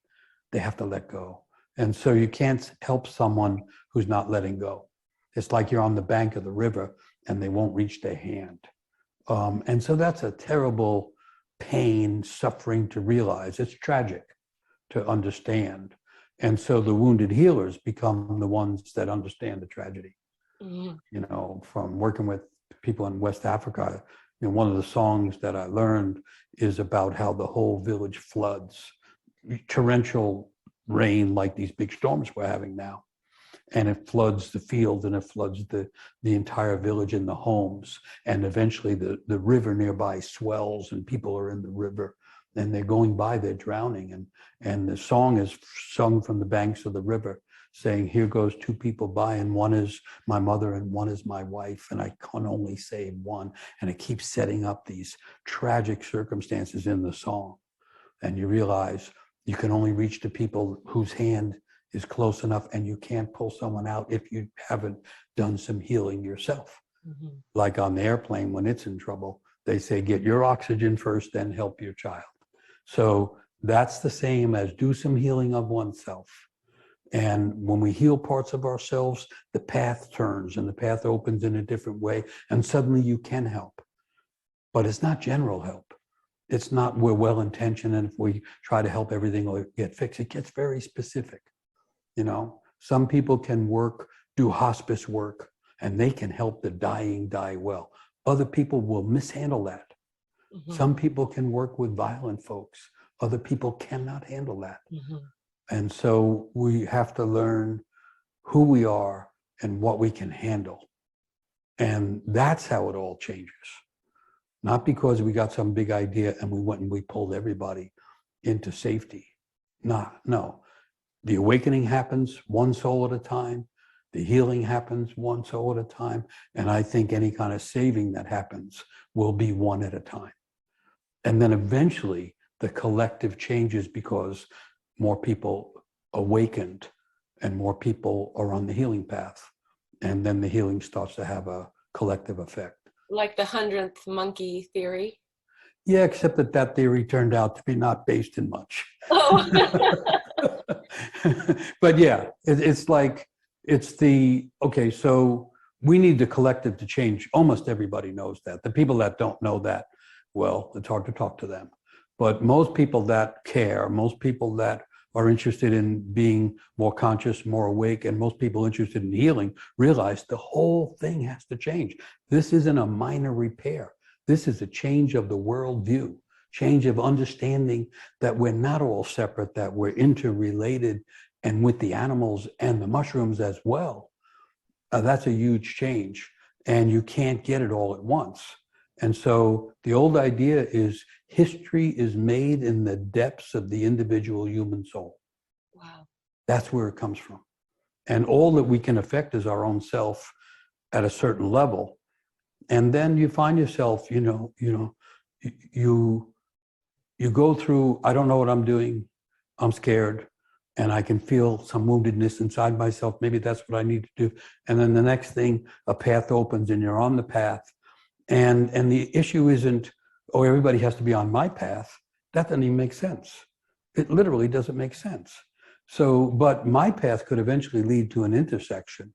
they have to let go. And so you can't help someone who's not letting go. It's like you're on the bank of the river and they won't reach their hand. And so that's a terrible pain, suffering to realize. It's tragic to understand. And so the wounded healers become the ones that understand the tragedy. Mm-hmm. You know, from working with people in West Africa, you know, one of the songs that I learned is about how the whole village floods, torrential rain like these big storms we're having now. And it floods the field and it floods the entire village and the homes. And eventually the river nearby swells and people are in the river and they're going by, they're drowning. And the song is sung from the banks of the river saying, here goes two people by and one is my mother and one is my wife and I can only save one. And it keeps setting up these tragic circumstances in the song. And you realize you can only reach the people whose hand is close enough and you can't pull someone out if you haven't done some healing yourself. Mm-hmm. Like on the airplane, when it's in trouble, they say, get your oxygen first, then help your child. So that's the same as do some healing of oneself. And when we heal parts of ourselves, the path turns and the path opens in a different way. And suddenly you can help. But it's not general help. It's not we're well-intentioned and if we try to help everything will get fixed. It gets very specific. You know, some people can do hospice work, and they can help the dying die well. Other people will mishandle that. Mm-hmm. Some people can work with violent folks. Other people cannot handle that. Mm-hmm. And so we have to learn who we are and what we can handle. And that's how it all changes. Not because we got some big idea and we went and we pulled everybody into safety. No. The awakening happens one soul at a time. The healing happens one soul at a time. And I think any kind of saving that happens will be one at a time. And then eventually the collective changes because more people awakened and more people are on the healing path. And then the healing starts to have a collective effect.
Like the 100th monkey theory.
Yeah, except that that theory turned out to be not based in much.
Oh.
But yeah, it's like, it's the, okay, so we need the collective to change. Almost everybody knows that. The people that don't know that, well, it's hard to talk to them. But most people that care, most people that are interested in being more conscious, more awake, and most people interested in healing realize the whole thing has to change. This isn't a minor repair. This is a change of the worldview, change of understanding that we're not all separate, that we're interrelated, and with the animals and the mushrooms as well. That's a huge change, and you can't get it all at once. And so the old idea is history is made in the depths of the individual human soul.
Wow.
That's where it comes from. And all that we can affect is our own self at a certain level. And then you find yourself, you go through, I don't know what I'm doing, I'm scared, and I can feel some woundedness inside myself. Maybe that's what I need to do. And then the next thing, a path opens and you're on the path. And the issue isn't, oh, everybody has to be on my path. That doesn't even make sense. It literally doesn't make sense. So, but my path could eventually lead to an intersection.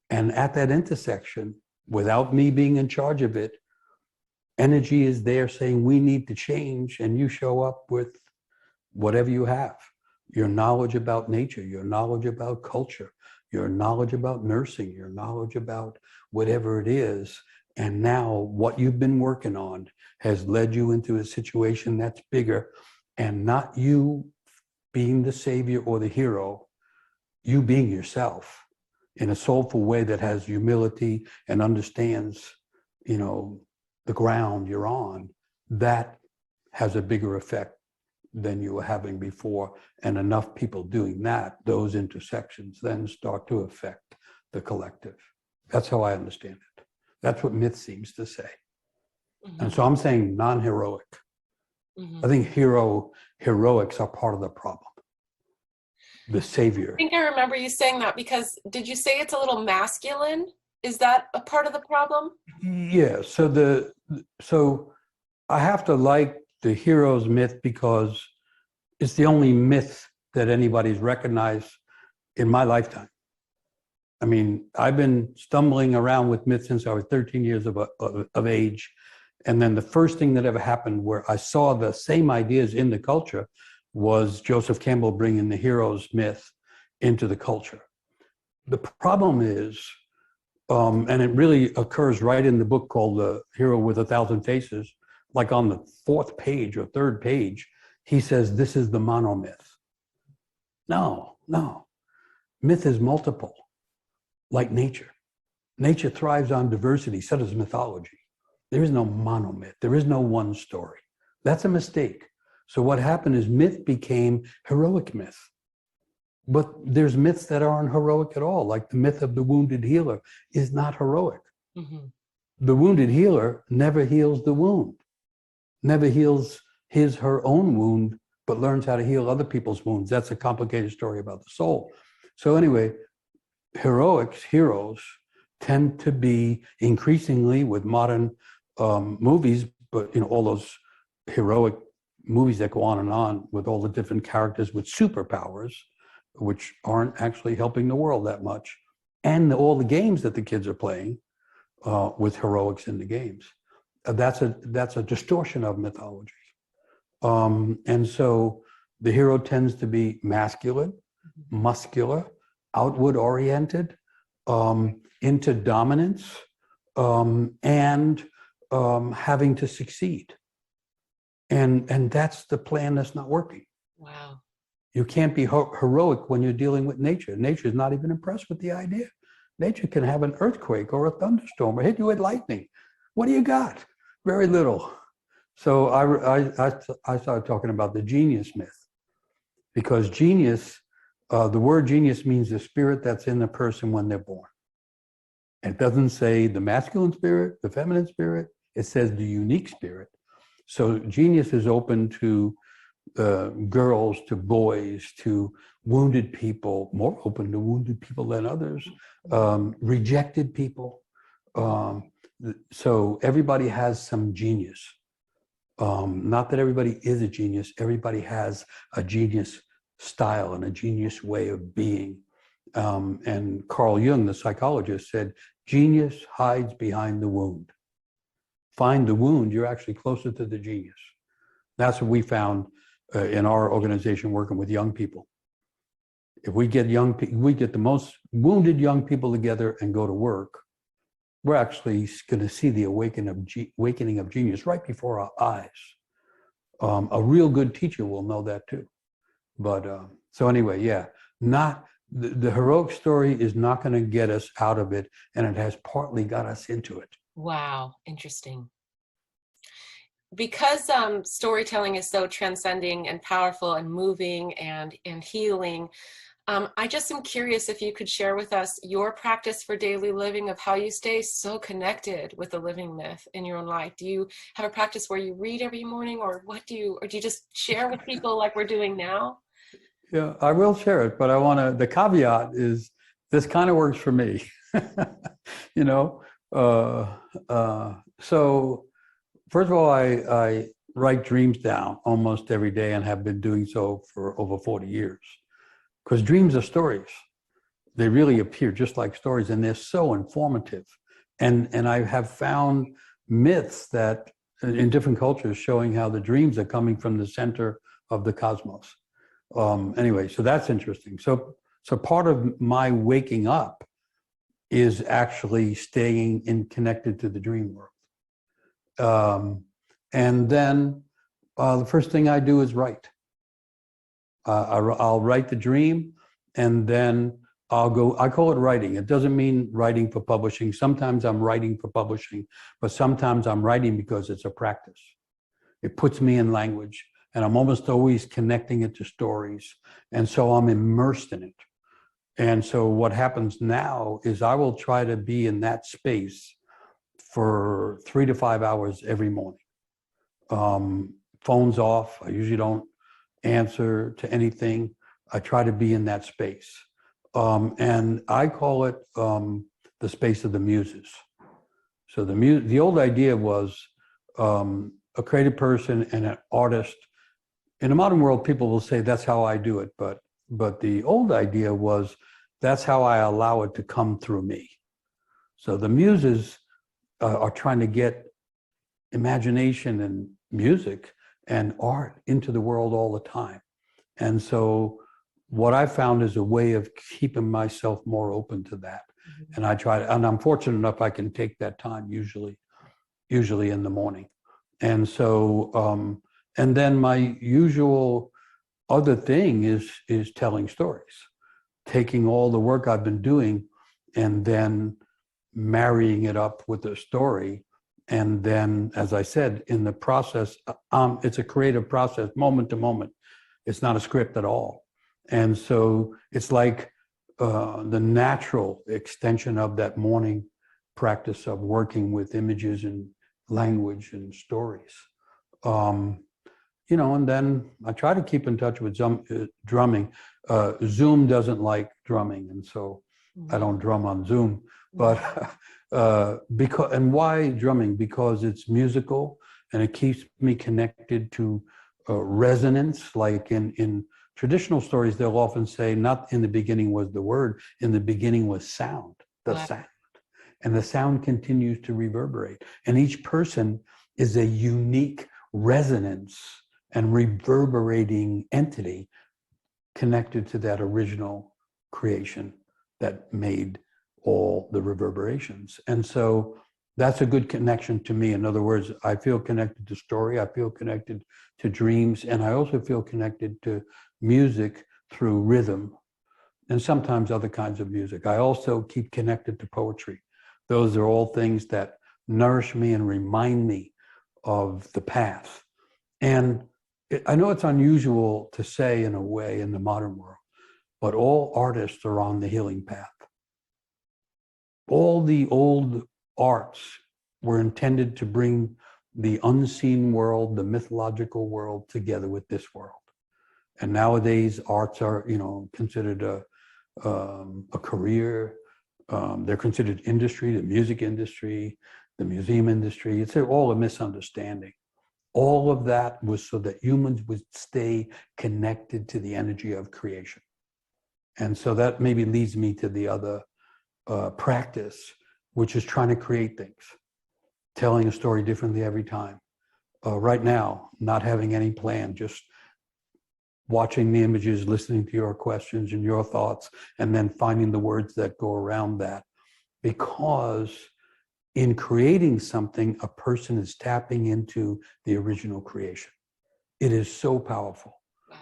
And at that intersection, without me being in charge of it, energy is there saying we need to change, and you show up with whatever you have. Your knowledge about nature, your knowledge about culture, your knowledge about nursing, your knowledge about whatever it is. And now what you've been working on has led you into a situation that's bigger, and not you being the savior or the hero, you being yourself in a soulful way that has humility and understands, the ground you're on. That has a bigger effect than you were having before. And enough people doing that, those intersections then start to affect the collective. That's how I understand it. That's what myth seems to say. Mm-hmm. And so I'm saying non-heroic. Mm-hmm. I think heroics are part of the problem. The savior.
I think I remember you saying that, because did you say it's a little masculine? Is that a part of the problem?
Yeah. So I have to like the hero's myth because it's the only myth that anybody's recognized in my lifetime. I mean, I've been stumbling around with myths since I was 13 years of age. And then the first thing that ever happened where I saw the same ideas in the culture was Joseph Campbell bringing the hero's myth into the culture. The problem is, and it really occurs right in the book called The Hero with a Thousand Faces, like on the fourth page or third page, he says, this is the monomyth. No. Myth is multiple, like nature. Nature thrives on diversity, so does mythology. There is no monomyth. There is no one story. That's a mistake. So what happened is myth became heroic myth. But there's myths that aren't heroic at all, like the myth of the wounded healer is not heroic. Mm-hmm. The wounded healer never heals the wound, never heals her own wound, but learns how to heal other people's wounds. That's a complicated story about the soul. So anyway, heroes tend to be increasingly with modern movies, but all those heroic movies that go on and on with all the different characters with superpowers, which aren't actually helping the world that much, and all the games that the kids are playing with heroics in the games. That's a distortion of mythology. And so the hero tends to be masculine, muscular, outward oriented, into dominance, and having to succeed. And that's the plan that's not working.
Wow.
You can't be heroic when you're dealing with nature. Nature is not even impressed with the idea. Nature can have an earthquake or a thunderstorm or hit you with lightning. What do you got? Very little. So I started talking about the genius myth, because genius, the word genius means the spirit that's in the person when they're born. It doesn't say the masculine spirit, the feminine spirit. It says the unique spirit. So genius is open to girls, to boys, to wounded people, more open to wounded people than others, rejected people. So everybody has some genius. Not that everybody is a genius. Everybody has a genius style and a genius way of being. And Carl Jung, the psychologist, said, genius hides behind the wound. Find the wound, you're actually closer to the genius. That's what we found in our organization working with young people. If we get we get the most wounded young people together and go to work, we're actually going to see the awakening of genius right before our eyes. A real good teacher will know that too. But so anyway, yeah, not the heroic story is not going to get us out of it, and it has partly got us into it.
Wow, interesting. Because storytelling is so transcending and powerful and moving and healing, I just am curious if you could share with us your practice for daily living of how you stay so connected with the living myth in your own life. Do you have a practice where you read every morning, or do you just share with people like we're doing now?
Yeah, I will share it, but the caveat is this kind of works for me, you know? So first of all, I write dreams down almost every day and have been doing so for over 40 years. Because dreams are stories. They really appear just like stories, and they're so informative. And I have found myths that in different cultures showing how the dreams are coming from the center of the cosmos. Anyway, so that's interesting. So part of my waking up is actually staying connected to the dream world. And then the first thing I do is write. I'll write the dream, and then I call it writing. It doesn't mean writing for publishing. Sometimes I'm writing for publishing, but sometimes I'm writing because it's a practice. It puts me in language, and I'm almost always connecting it to stories. And so I'm immersed in it. And so what happens now is I will try to be in that space for 3 to 5 hours every morning. Phones off. I usually don't answer to anything. I try to be in that space. And I call it the space of the muses. So the old idea was a creative person and an artist. In the modern world, people will say that's how I do it, but the old idea was that's how I allow it to come through me. So the muses are trying to get imagination and music and art into the world all the time. And so what I found is a way of keeping myself more open to that. And and I'm fortunate enough I can take that time usually in the morning. And so, and then my usual other thing is telling stories, taking all the work I've been doing and then marrying it up with a story. And then, as I said, in the process, it's a creative process, moment to moment. It's not a script at all. And so it's like the natural extension of that morning practice of working with images and language and stories. And then I try to keep in touch with drumming. Zoom doesn't like drumming, and so I don't drum on Zoom. But why drumming? Because it's musical and it keeps me connected to resonance. Like in traditional stories, they'll often say, not in the beginning was the word, in the beginning was sound, sound. And the sound continues to reverberate. And each person is a unique resonance and reverberating entity connected to that original creation that made all the reverberations. And so that's a good connection to me. In other words, I feel connected to story, I feel connected to dreams, and I also feel connected to music through rhythm and sometimes other kinds of music. I also keep connected to poetry. Those are all things that nourish me and remind me of the path. And I know it's unusual to say in a way in the modern world, but all artists are on the healing path. All the old arts were intended to bring the unseen world, the mythological world together with this world. And nowadays arts are, considered a career. They're considered industry, the music industry, the museum industry. It's all a misunderstanding. All of that was so that humans would stay connected to the energy of creation. And so that maybe leads me to the other practice, which is trying to create things, telling a story differently every time. Right now, not having any plan, just watching the images, listening to your questions and your thoughts, and then finding the words that go around that. Because in creating something, a person is tapping into the original creation. It is so powerful.
Wow.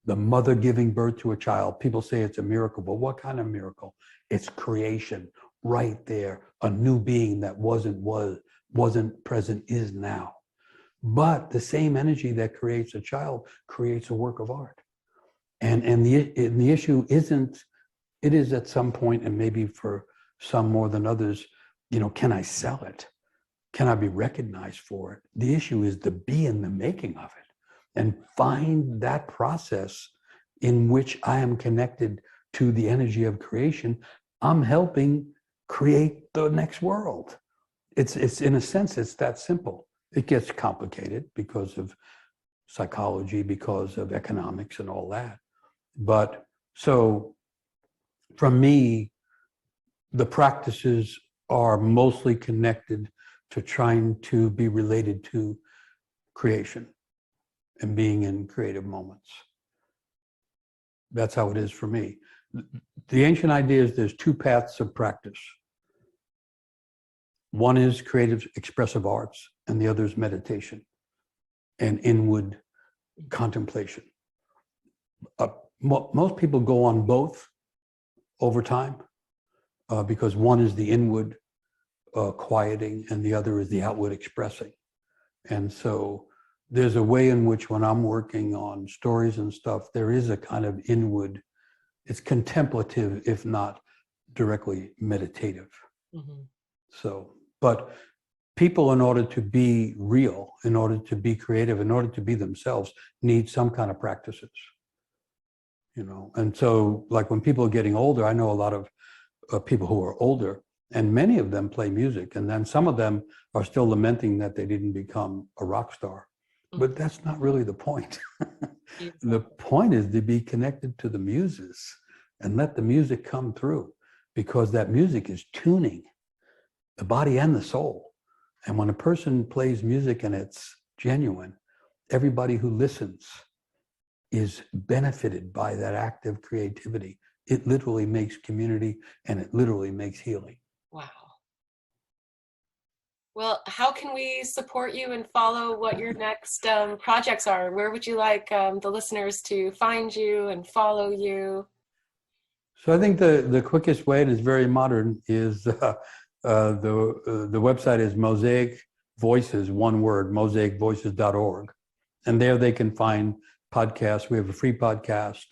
The mother giving birth to a child, people say it's a miracle, but what kind of miracle? It's creation right there. A new being that wasn't present, is now. But the same energy that creates a child creates a work of art. And the issue isn't, it is at some point, and maybe for some more than others, can I sell it? Can I be recognized for it? The issue is to be in the making of it and find that process in which I am connected to the energy of creation. I'm helping create the next world. It's in a sense, it's that simple. It gets complicated because of psychology, because of economics and all that. But so from me, the practices are mostly connected to trying to be related to creation and being in creative moments. That's how it is for me. The ancient idea is there's two paths of practice. One is creative expressive arts, and the other is meditation and inward contemplation. Most people go on both over time because one is the inward quieting and the other is the outward expressing. And so there's a way in which when I'm working on stories and stuff, there is a kind of inward, it's contemplative, if not directly meditative. Mm-hmm. So, but people, in order to be real, in order to be creative, in order to be themselves, need some kind of practices. And so like when people are getting older, I know a lot of people who are older, and many of them play music, and then some of them are still lamenting that they didn't become a rock star. But that's not really the point. The point is to be connected to the muses and let the music come through, because that music is tuning the body and the soul. And when a person plays music and it's genuine, everybody who listens is benefited by that act of creativity. It literally makes community, and it literally makes healing.
Wow. Well, how can we support you and follow what your next projects are? Where would you like the listeners to find you and follow you?
So I think the quickest way, and it's very modern, is the website is Mosaic Voices, one word, mosaicvoices.org. And there they can find podcasts. We have a free podcast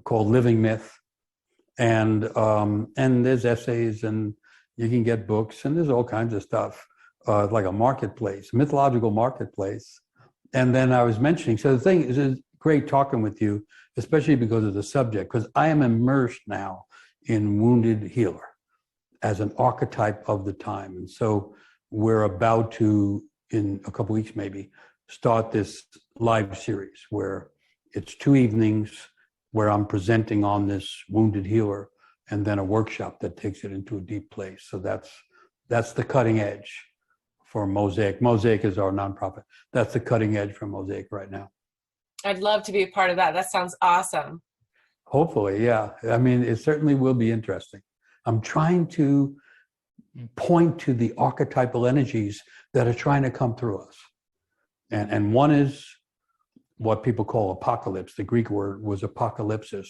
called Living Myth. And there's essays, and you can get books, and there's all kinds of stuff, like a marketplace, mythological marketplace. And then I was mentioning, so the thing is, it's great talking with you, especially because of the subject, because I am immersed now in wounded healer as an archetype of the time. And so we're about to, in a couple weeks maybe, start this live series where it's 2 evenings where I'm presenting on this wounded healer, and then a workshop that takes it into a deep place. So that's the cutting edge for Mosaic. Mosaic is our nonprofit. That's the cutting edge for Mosaic right now.
I'd love to be a part of that. That sounds awesome.
Hopefully, yeah. I mean, it certainly will be interesting. I'm trying to point to the archetypal energies that are trying to come through us. And one is what people call apocalypse. The Greek word was apocalypsis,